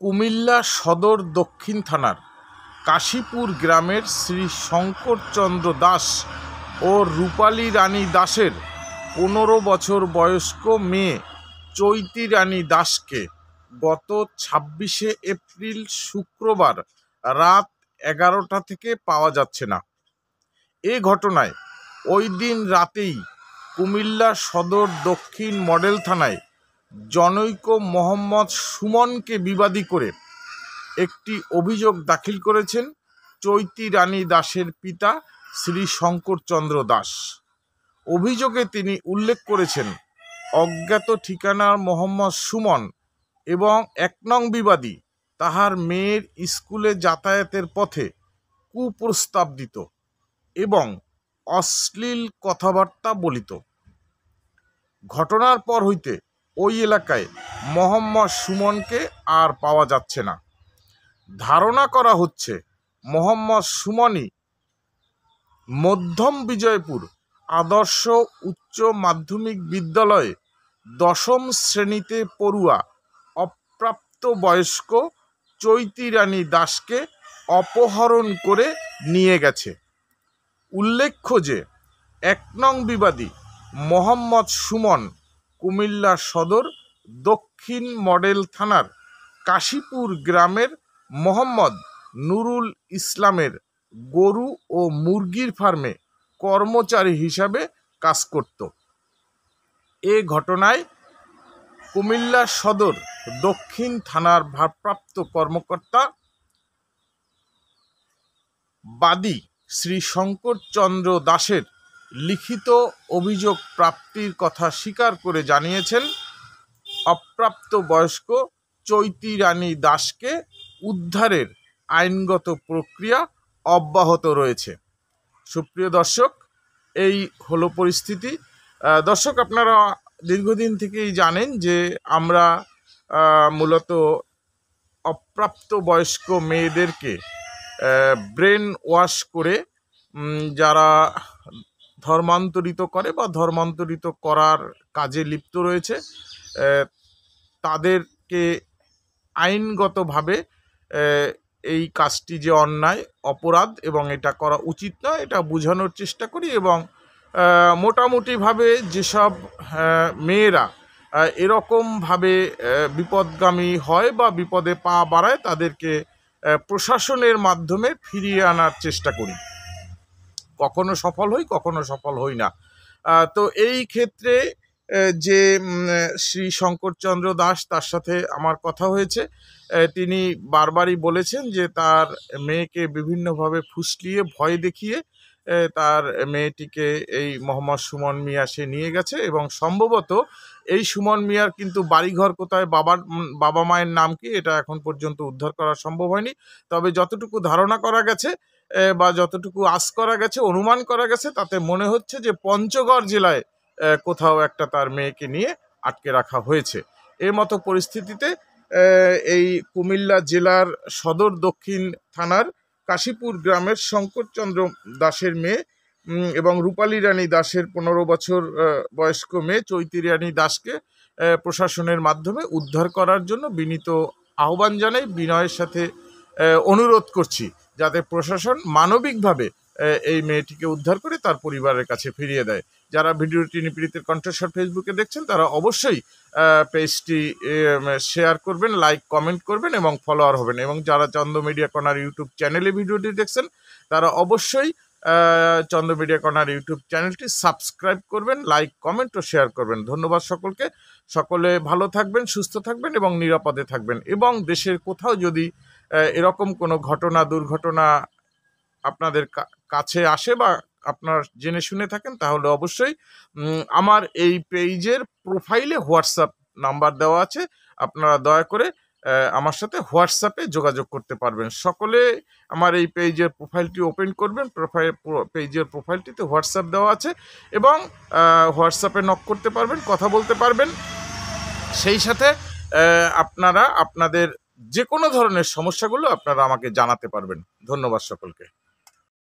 কুমিল্লা সদর দক্ষিণ থানার কাশীপুর গ্রামের শ্রী শঙ্করচন্দ্র দাস ও রূপালী রানী দাসের 15 বছর বয়স্ক মেয়ে চৈতি রানী দাসকে গত 26শে এপ্রিল শুক্রবার রাত 11টা থেকে পাওয়া যাচ্ছে না। এ ঘটনায় ওই দিন রাতেই কুমিল্লা সদর দক্ষিণ মডেল থানায় জনৈক মোহাম্মদ সুমনকে বিবাদী করে একটি অভিযোগ দাখিল করেছেন চৈতি রানী দাসের পিতা শ্রী শঙ্করচন্দ্র দাস। অভিযোগে তিনি উল্লেখ করেছেন, অজ্ঞাত ঠিকানার মোহাম্মদ সুমন এবং 1 নং বিবাদী তাহার মেয়ের স্কুলে যাতায়াতের পথে কুপ্রস্তাব দিত এবং অশ্লীল কথাবার্তা বলিত। ঘটনার পর হইতে ওই এলাকায় মোহাম্মদ সুমনকে আর পাওয়া যাচ্ছে না। ধারণা করা হচ্ছে মোহাম্মদ সুমনই মধ্যম বিজয়পুর আদর্শ উচ্চ মাধ্যমিক বিদ্যালয়ে 10ম শ্রেণীতে পড়ুয়া অপ্রাপ্ত বয়স্ক চৈতি রানী দাসকে অপহরণ করে নিয়ে গেছে। উল্লেখ্য যে 1 নং বিবাদী মোহাম্মদ সুমন কুমিল্লা সদর দক্ষিণ মডেল থানার কাশীপুর গ্রামের মোহাম্মদ নুরুল ইসলামের গরু ও মুরগির ফার্মে কর্মচারী হিসাবে কাজ করত। এ ঘটনায় কুমিল্লা সদর দক্ষিণ থানার ভারপ্রাপ্ত কর্মকর্তা বাদী শ্রী শঙ্করচন্দ্র দাসের লিখিত অভিযোগ প্রাপ্তির কথা স্বীকার করে জানিয়েছেন, অপ্রাপ্ত বয়স্ক চৈতি রানী দাসকে উদ্ধারের আইনগত প্রক্রিয়া অব্যাহত রয়েছে। সুপ্রিয় দর্শক, এই হলো পরিস্থিতি। দর্শক, আপনারা দীর্ঘদিন থেকেই জানেন যে আমরা মূলত অপ্রাপ্ত বয়স্ক মেয়েদেরকে ব্রেন ওয়াশ করে যারা ধর্মান্তরিত করে বা ধর্মান্তরিত করার কাজে লিপ্ত রয়েছে তাদেরকে আইনগতভাবে এই কাজটি যে অন্যায়, অপরাধ এবং এটা করা উচিত নয় এটা বোঝানোর চেষ্টা করি এবং মোটামুটিভাবে যেসব মেয়েরা এরকমভাবে বিপদগামী হয় বা বিপদে পা বাড়ায় তাদেরকে প্রশাসনের মাধ্যমে ফিরিয়ে আনার চেষ্টা করি। কখনো সফল হই, কখনো সফল হই না। তো এই ক্ষেত্রে যে শ্রী শঙ্করচন্দ্র দাস, তার সাথে আমার কথা হয়েছে। তিনি বারবারই বলেছেন যে তার মেয়েকে বিভিন্নভাবে ফুসলিয়ে ভয় দেখিয়ে তার মেয়েটিকে এই মোহাম্মদ সুমন মিয়া সে নিয়ে গেছে এবং সম্ভবত এই সুমন মিয়ার কিন্তু বাড়িঘর কোথায়, বাবা মায়ের নাম কি, এটা এখন পর্যন্ত উদ্ধার করা সম্ভব হয়নি। তবে যতটুকু ধারণা করা গেছে বা যতটুকু আশ করা গেছে, অনুমান করা গেছে, তাতে মনে হচ্ছে যে পঞ্চগড় জেলায় কোথাও একটা তার মেয়েকে নিয়ে আটকে রাখা হয়েছে। এর মতো পরিস্থিতিতে এই কুমিল্লা জেলার সদর দক্ষিণ থানার কাশীপুর গ্রামের শঙ্করচন্দ্র দাসের মেয়ে এবং রূপালী রানী দাসের 15 বছর বয়স্ক মেয়ে চৈতি রানী দাসকে প্রশাসনের মাধ্যমে উদ্ধার করার জন্য বিনীত আহ্বান জানাই, বিনয়ের সাথে অনুরোধ করছি যাতে প্রশাসন মানবিকভাবে এই মেয়েটিকে উদ্ধার করে তার পরিবারের কাছে ফিরিয়ে দেয়। যারা ভিডিওটি নিপীড়িতের কণ্ঠস্বর ফেসবুকে দেখছেন তারা অবশ্যই পেজটি শেয়ার করবেন, লাইক, কমেন্ট করবেন এবং ফলোয়ার হবেন। এবং যারা চন্দ্র মিডিয়া কর্নার ইউটিউব চ্যানেলে ভিডিওটি দেখছেন তারা অবশ্যই চন্দ্র মিডিয়া কর্নার ইউটিউব চ্যানেলটি সাবস্ক্রাইব করবেন, লাইক, কমেন্ট ও শেয়ার করবেন। ধন্যবাদ সকলকে। সকলে ভালো থাকবেন, সুস্থ থাকবেন এবং নিরাপদে থাকবেন। এবং দেশের কোথাও যদি এরকম কোনো ঘটনা, দুর্ঘটনা আপনাদের কাছে আসে বা আপনার জেনে শুনে থাকেন তাহলে অবশ্যই আমার এই পেজের প্রোফাইলে হোয়াটসঅ্যাপ নাম্বার দেওয়া আছে, আপনারা দয়া করে আমার সাথে হোয়াটসঅ্যাপে যোগাযোগ করতে পারবেন। সকলে আমার এই পেজের প্রোফাইলটি ওপেন করবেন। পেজের প্রোফাইলটিতে হোয়াটসঅ্যাপ দেওয়া আছে এবং হোয়াটসঅ্যাপে নক করতে পারবেন, কথা বলতে পারবেন। সেই সাথে আপনারা আপনাদের যে কোনো ধরনের সমস্যাগুলো আপনারা আমাকে জানাতে পারবেন। ধন্যবাদ সকলকে।